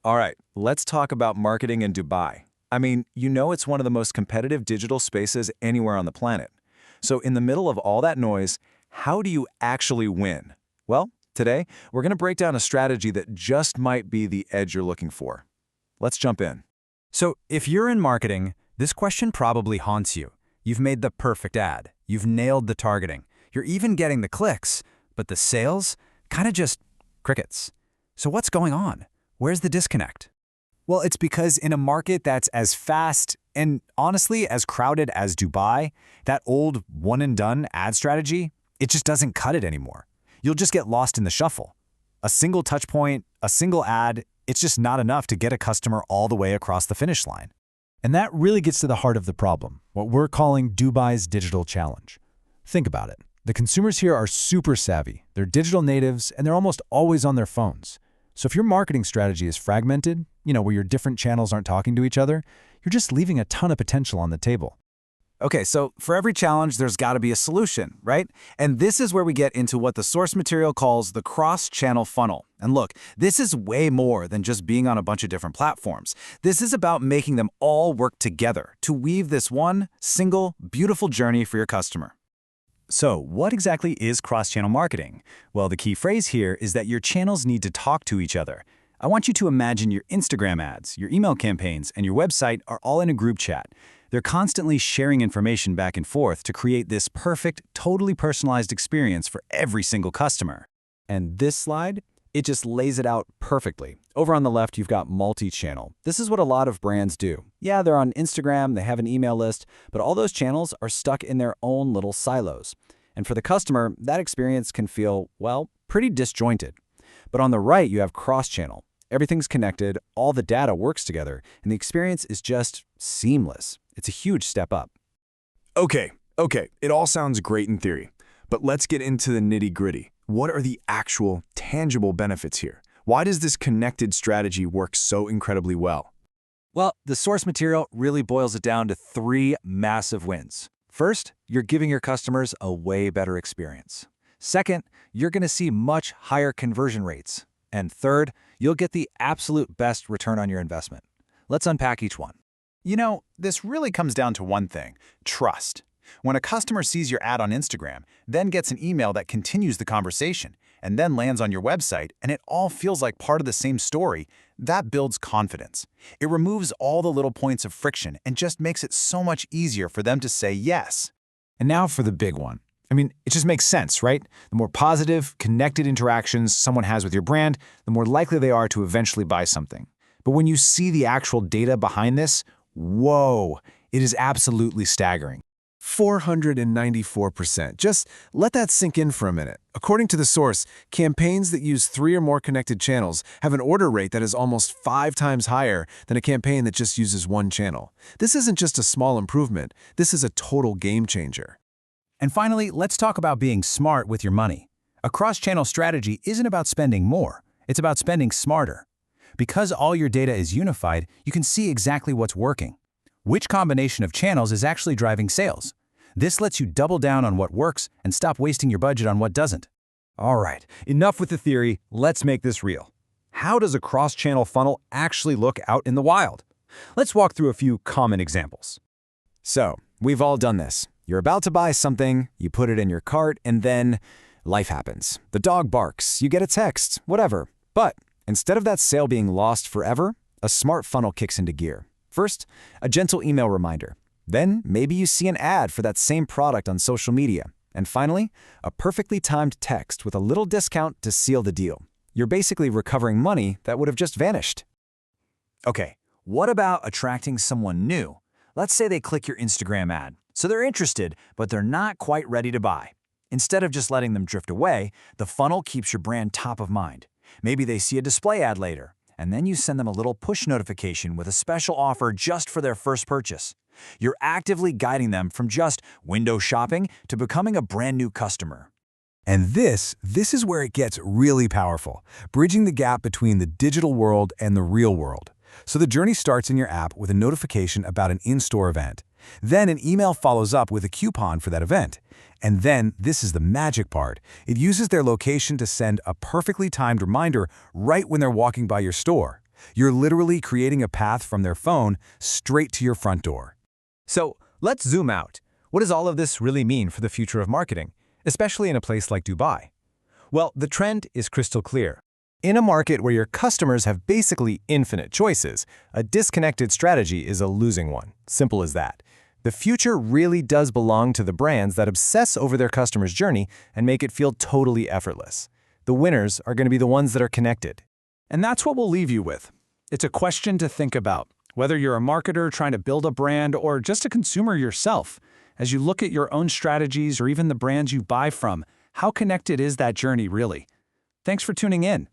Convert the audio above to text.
All right, let's talk about marketing in Dubai. I mean, it's one of the most competitive digital spaces anywhere on the planet. So in the middle of all that noise, how do you actually win? Well, today, we're going to break down a strategy that just might be the edge you're looking for. Let's jump in. So if you're in marketing, this question probably haunts you. You've made the perfect ad. You've nailed the targeting. You're even getting the clicks, but the sales? Kind of just crickets. So what's going on? Where's the disconnect? Well, it's because in a market that's as fast and honestly as crowded as Dubai, that old one-and-done ad strategy, it just doesn't cut it anymore. You'll just get lost in the shuffle. A single touch point, a single ad, it's just not enough to get a customer all the way across the finish line. And that really gets to the heart of the problem, what we're calling Dubai's digital challenge. Think about it. The consumers here are super savvy. They're digital natives, and they're almost always on their phones. So if your marketing strategy is fragmented, where your different channels aren't talking to each other, you're just leaving a ton of potential on the table. Okay, so for every challenge, there's got to be a solution, right? And this is where we get into what the source material calls the cross-channel funnel. And look, this is way more than just being on a bunch of different platforms. This is about making them all work together to weave this one, single, beautiful journey for your customer. So what exactly is cross-channel marketing? Well, the key phrase here is that your channels need to talk to each other. I want you to imagine your Instagram ads, your email campaigns, and your website are all in a group chat. They're constantly sharing information back and forth to create this perfect, totally personalized experience for every single customer. And this slide, it just lays it out perfectly. Over on the left, you've got multi-channel. This is what a lot of brands do. Yeah, they're on Instagram, they have an email list, but all those channels are stuck in their own little silos. And for the customer, that experience can feel, well, pretty disjointed. But on the right, you have cross-channel. Everything's connected, all the data works together, and the experience is just seamless. It's a huge step up. Okay, it all sounds great in theory, but let's get into the nitty-gritty. What are the actual, tangible benefits here? Why does this connected strategy work so incredibly well? Well, the source material really boils it down to 3 massive wins. First, you're giving your customers a way better experience. Second, you're going to see much higher conversion rates. And third, you'll get the absolute best return on your investment. Let's unpack each one. This really comes down to one thing: trust. When a customer sees your ad on Instagram, then gets an email that continues the conversation, and then lands on your website, and it all feels like part of the same story, that builds confidence. It removes all the little points of friction and just makes it so much easier for them to say yes. And now for the big one. It just makes sense, right? The more positive, connected interactions someone has with your brand, the more likely they are to eventually buy something. But when you see the actual data behind this, whoa, it is absolutely staggering. 494%. Just let that sink in for a minute. According to the source, campaigns that use 3 or more connected channels have an order rate that is almost 5 times higher than a campaign that just uses one channel. This isn't just a small improvement. This is a total game changer. And finally, let's talk about being smart with your money. A cross-channel strategy isn't about spending more. It's about spending smarter. Because all your data is unified, you can see exactly what's working. Which combination of channels is actually driving sales? This lets you double down on what works and stop wasting your budget on what doesn't. All right, enough with the theory. Let's make this real. How does a cross-channel funnel actually look out in the wild? Let's walk through a few common examples. So, we've all done this. You're about to buy something, you put it in your cart, and then life happens. The dog barks, you get a text, whatever. But instead of that sale being lost forever, a smart funnel kicks into gear. First, a gentle email reminder. Then, maybe you see an ad for that same product on social media. And finally, a perfectly timed text with a little discount to seal the deal. You're basically recovering money that would have just vanished. Okay, what about attracting someone new? Let's say they click your Instagram ad. So they're interested, but they're not quite ready to buy. Instead of just letting them drift away, the funnel keeps your brand top of mind. Maybe they see a display ad later, and then you send them a little push notification with a special offer just for their first purchase. You're actively guiding them from just window shopping to becoming a brand new customer. And this is where it gets really powerful, bridging the gap between the digital world and the real world. So the journey starts in your app with a notification about an in-store event. Then an email follows up with a coupon for that event. And then, this is the magic part, it uses their location to send a perfectly timed reminder right when they're walking by your store. You're literally creating a path from their phone straight to your front door. So let's zoom out. What does all of this really mean for the future of marketing, especially in a place like Dubai? Well, the trend is crystal clear. In a market where your customers have basically infinite choices, a disconnected strategy is a losing one. Simple as that. The future really does belong to the brands that obsess over their customers' journey and make it feel totally effortless. The winners are going to be the ones that are connected. And that's what we'll leave you with. It's a question to think about, whether you're a marketer trying to build a brand or just a consumer yourself. As you look at your own strategies or even the brands you buy from, how connected is that journey really? Thanks for tuning in.